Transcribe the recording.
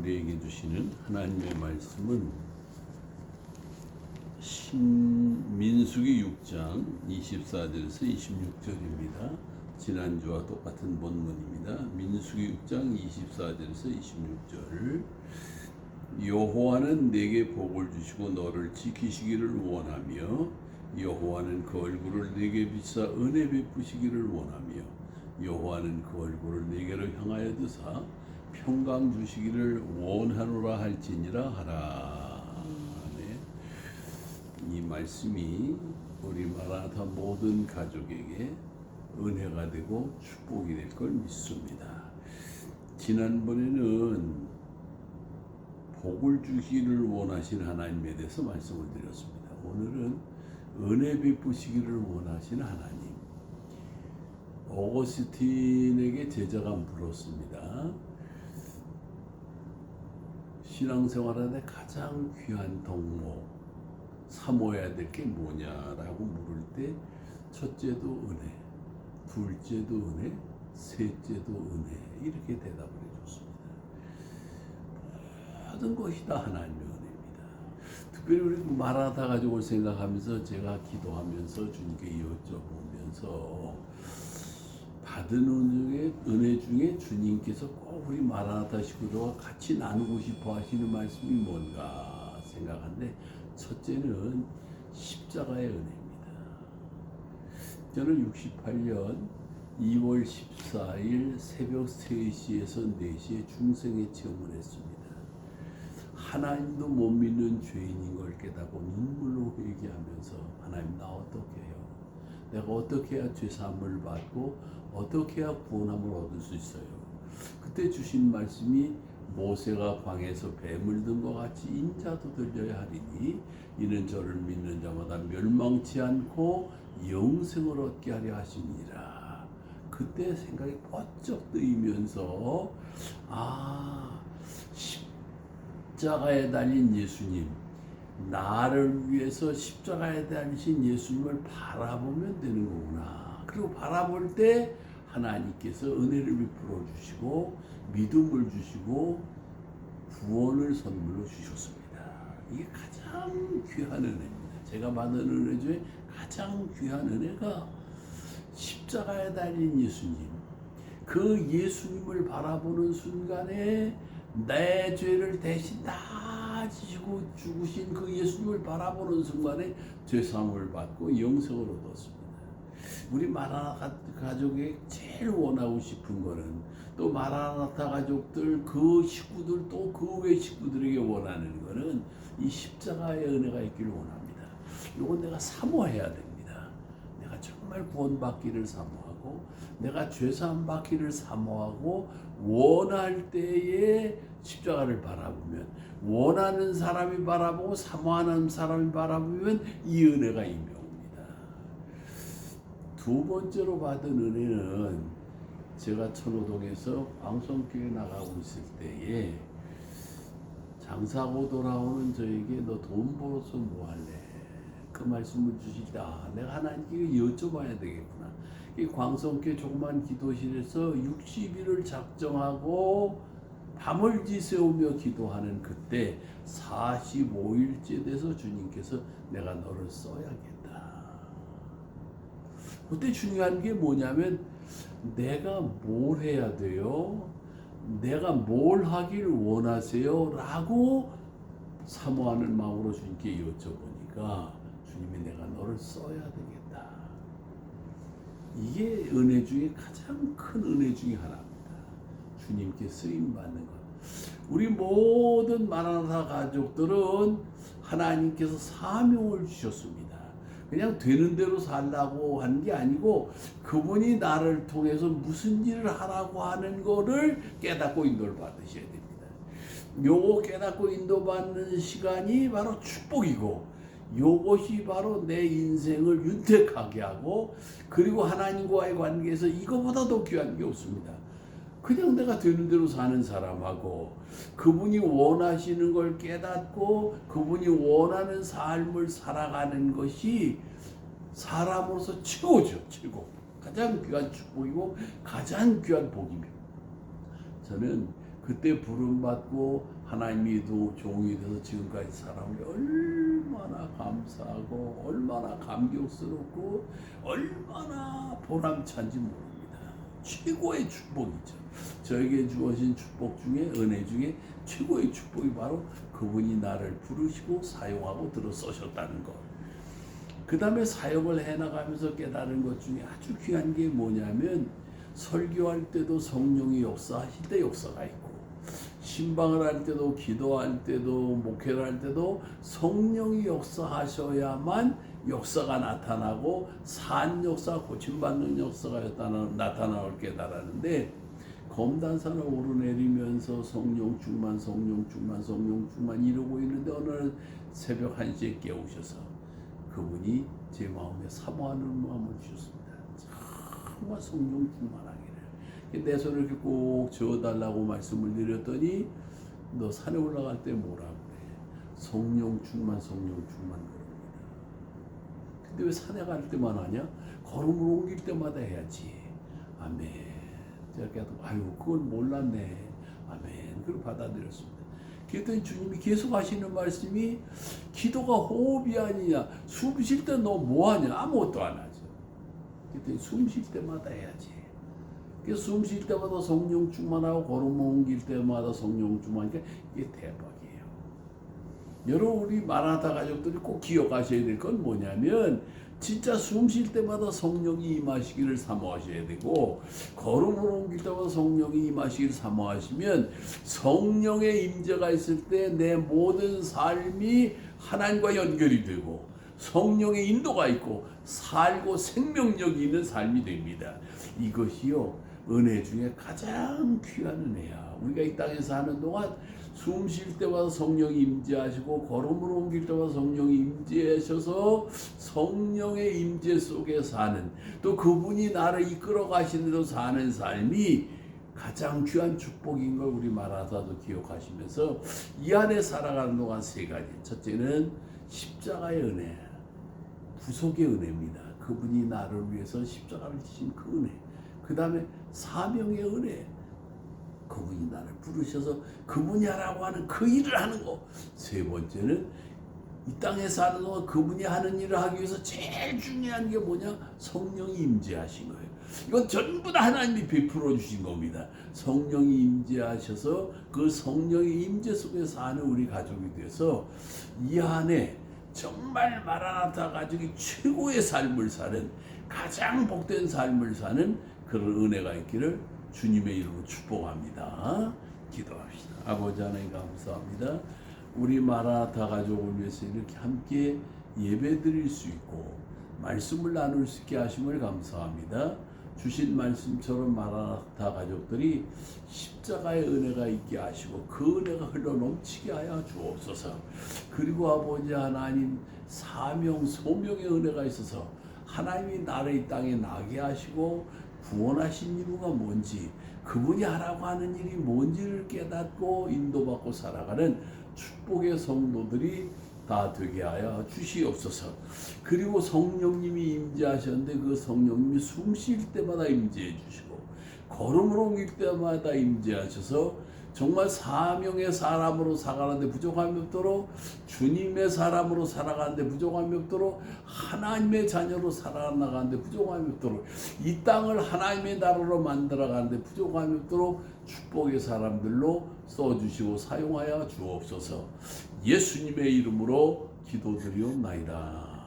우리에게 주시는 하나님의 말씀은 민수기 6장 24절에서 26절입니다. 지난주와 똑같은 본문입니다. 민수기 6장 24절에서 26절. 여호와는 내게 복을 주시고 너를 지키시기를 원하며 여호와는 그 얼굴을 내게 비추사 은혜 베푸시기를 원하며 여호와는 그 얼굴을 내게로 향하여 드사 평강 주시기를 원하노라 할지니라 하라. 네. 이 말씀이 우리 마라나타 모든 가족에게 은혜가 되고 축복이 될 걸 믿습니다. 지난번에는 복을 주기를 원하신 하나님에 대해서 말씀을 드렸습니다. 오늘은 은혜 베푸시기를 원하신 하나님. 어거스틴에게 제자가 물었습니다. 신앙생활하는데 가장 귀한 덕목, 사모해야 될 게 뭐냐라고 물을 때 첫째도 은혜, 둘째도 은혜, 셋째도 은혜 이렇게 대답을 해줬습니다. 모든 것이 다 하나님의 은혜입니다. 특별히 우리 마라나타 가족을 생각하면서 제가 기도하면서 주님께 여쭤보면서 받은 은혜 중에 주님께서 꼭 우리 마라나타 식구들과 같이 나누고 싶어 하시는 말씀이 뭔가 생각하는데 첫째는 십자가의 은혜입니다. 저는 68년 2월 14일 새벽 3시에서 4시에 중생의 체험을 했습니다. 하나님도 못 믿는 죄인인 걸 깨닫고 눈물로 회개하면서 하나님 나 어떻게 해요? 내가 어떻게 해야 죄사함을 받고 어떻게 해야 구원함을 얻을 수 있어요? 그때 주신 말씀이 모세가 광야에서 뱀을 든 것 같이 인자도 들려야 하리니 이는 저를 믿는 자마다 멸망치 않고 영생을 얻게 하려 하시니라. 그때 생각이 번쩍 뜨이면서 십자가에 달린 예수님, 나를 위해서 십자가에 달리신 예수님을 바라보면 되는 거구나. 그리고 바라볼 때 하나님께서 은혜를 베풀어 주시고 믿음을 주시고 구원을 선물로 주셨습니다. 이게 가장 귀한 은혜입니다. 제가 받은 은혜 중에 가장 귀한 은혜가 십자가에 달린 예수님. 그 예수님을 바라보는 순간에 내 죄를 대신 다 지시고 죽으신 그 예수님을 바라보는 순간에 죄사함을 받고 영생을 얻었습니다. 우리 마라나타 가족이 제일 원하고 싶은 거는 또 마라나타 가족들 그 식구들 또 그 외 식구들에게 원하는 거는 이 십자가의 은혜가 있기를 원합니다. 이건 내가 사모해야 됩니다. 내가 정말 구원받기를 사모하고 내가 죄사함 받기를 사모하고 원할 때에 십자가를 바라보면 원하는 사람이 바라보고 사모하는 사람이 바라보면 이 은혜가 임해옵니다. 두 번째로 받은 은혜는 제가 천호동에서 방송교회 나가고 있을 때에 장사하고 돌아오는 저에게 너 돈 벌어서 뭐 할래? 그 말씀을 주실 때 내가 하나님께 여쭤봐야 되겠구나. 이 광성교회 조그만 기도실에서 60일을 작정하고 밤을 지새우며 기도하는 그때 45일째 돼서 주님께서 내가 너를 써야겠다. 그때 중요한 게 뭐냐면 내가 뭘 해야 돼요? 내가 뭘 하길 원하세요? 라고 사모하는 마음으로 주님께 여쭤보니까 주님이 내가 너를 써야 되겠다. 이게 은혜 중에 가장 큰 은혜 중에 하나입니다. 주님께 쓰임받는 것. 우리 모든 마라나타 가족들은 하나님께서 사명을 주셨습니다. 그냥 되는 대로 살라고 하는 게 아니고 그분이 나를 통해서 무슨 일을 하라고 하는 거를 깨닫고 인도를 받으셔야 됩니다. 요거 깨닫고 인도받는 시간이 바로 축복이고 요것이 바로 내 인생을 윤택하게 하고 그리고 하나님과의 관계에서 이거보다 더 귀한 게 없습니다. 그냥 내가 되는 대로 사는 사람하고 그분이 원하시는 걸 깨닫고 그분이 원하는 삶을 살아가는 것이 사람으로서 최고죠. 최고. 가장 귀한 축복이고 가장 귀한 복입니다. 저는 그때 부름받고 하나님이 종이 돼서 지금까지 살아온 게 얼마나 감사하고 얼마나 감격스럽고 얼마나 보람찬지 모릅니다. 최고의 축복이죠. 저에게 주어진 축복 중에, 은혜 중에 최고의 축복이 바로 그분이 나를 부르시고 사용하고 들어 써셨다는 것. 그 다음에 사역을 해나가면서 깨달은 것 중에 아주 귀한 게 뭐냐면, 설교할 때도 성령이 역사하실 때 역사가 있고, 신방을 할 때도, 기도할 때도, 목회를 할 때도 성령이 역사하셔야만 역사가 나타나고 산 역사, 고침받는 역사가 나타나올 깨달았는데, 검단산을 오르내리면서 성령 충만, 성령 충만, 성령 충만 이러고 있는데 어느 날 새벽 1시에 깨우셔서 그분이 제 마음에 사모하는 마음을 주셨습니다. 정말 성령 충만하기를. 내 손을 이렇게 꼭 저어달라고 말씀을 드렸더니, 너 산에 올라갈 때 뭐라 그래? 성령 충만, 성령 충만 그럽니다. 근데 왜 산에 갈 때만 하냐? 걸음을 옮길 때마다 해야지. 아멘. 제가 아유, 그걸 몰랐네. 아멘. 그걸 받아들였습니다. 그랬더니 주님이 계속 하시는 말씀이, 기도가 호흡이 아니냐. 숨 쉴 때 너 뭐하냐? 아무것도 안 하죠. 그랬더니 숨 쉴 때마다 해야지. 그래서 숨 쉴 때마다 성령 충만하고 걸음 옮길 때마다 성령 충만하니까 이게 대박이에요. 여러분, 우리 마라나타 가족들이 꼭 기억하셔야 될 건 뭐냐면, 진짜 숨 쉴 때마다 성령이 임하시기를 사모하셔야 되고, 걸음을 옮길 때마다 성령이 임하시기를 사모하시면, 성령의 임재가 있을 때 내 모든 삶이 하나님과 연결이 되고 성령의 인도가 있고 살고 생명력이 있는 삶이 됩니다. 이것이요, 은혜 중에 가장 귀한 은혜야. 우리가 이 땅에 사는 동안 숨 쉴 때마다 성령이 임재하시고 걸음을 옮길 때마다 성령이 임재하셔서 성령의 임재 속에 사는, 또 그분이 나를 이끌어 가시는 대로 사는 삶이 가장 귀한 축복인 걸 우리 마라나타도 기억하시면서 이 안에 살아가는 동안 세 가지. 첫째는 십자가의 은혜, 구속의 은혜입니다. 그분이 나를 위해서 십자가를 지신 그 은혜. 그 다음에 사명의 은혜, 그분이 나를 부르셔서 그분이 하라고 하는 그 일을 하는 거. 세 번째는 이 땅에 사는 동안 그분이 하는 일을 하기 위해서 제일 중요한 게 뭐냐? 성령이 임재하신 거예요. 이건 전부 다 하나님이 베풀어 주신 겁니다. 성령이 임재하셔서 그 성령의 임재 속에 사는 우리 가족이 돼서 이 안에 정말 마라나타 가족이 최고의 삶을 사는, 가장 복된 삶을 사는 그런 은혜가 있기를 주님의 이름으로 축복합니다. 기도합시다. 아버지 하나님 감사합니다. 우리 마라나타 가족을 위해서 이렇게 함께 예배드릴 수 있고 말씀을 나눌 수 있게 하심을 감사합니다. 주신 말씀처럼 마라나타 가족들이 십자가의 은혜가 있게 하시고 그 은혜가 흘러넘치게 하여 주옵소서. 그리고 아버지 하나님, 사명 소명의 은혜가 있어서 하나님이 나를 이 땅에 나게 하시고 구원하신 이유가 뭔지, 그분이 하라고 하는 일이 뭔지를 깨닫고 인도받고 살아가는 축복의 성도들이 다 되게 하여 주시옵소서. 그리고 성령님이 임재하셨는데 그 성령님이 숨 쉴 때마다 임재해 주시고 걸음을 옮길 때마다 임재하셔서 정말 사명의 사람으로 살아가는데 부족함이 없도록, 주님의 사람으로 살아가는데 부족함이 없도록, 하나님의 자녀로 살아나가는데 부족함이 없도록, 이 땅을 하나님의 나라로 만들어가는데 부족함이 없도록 축복의 사람들로 써주시고 사용하여 주옵소서. 예수님의 이름으로 기도드리옵나이다.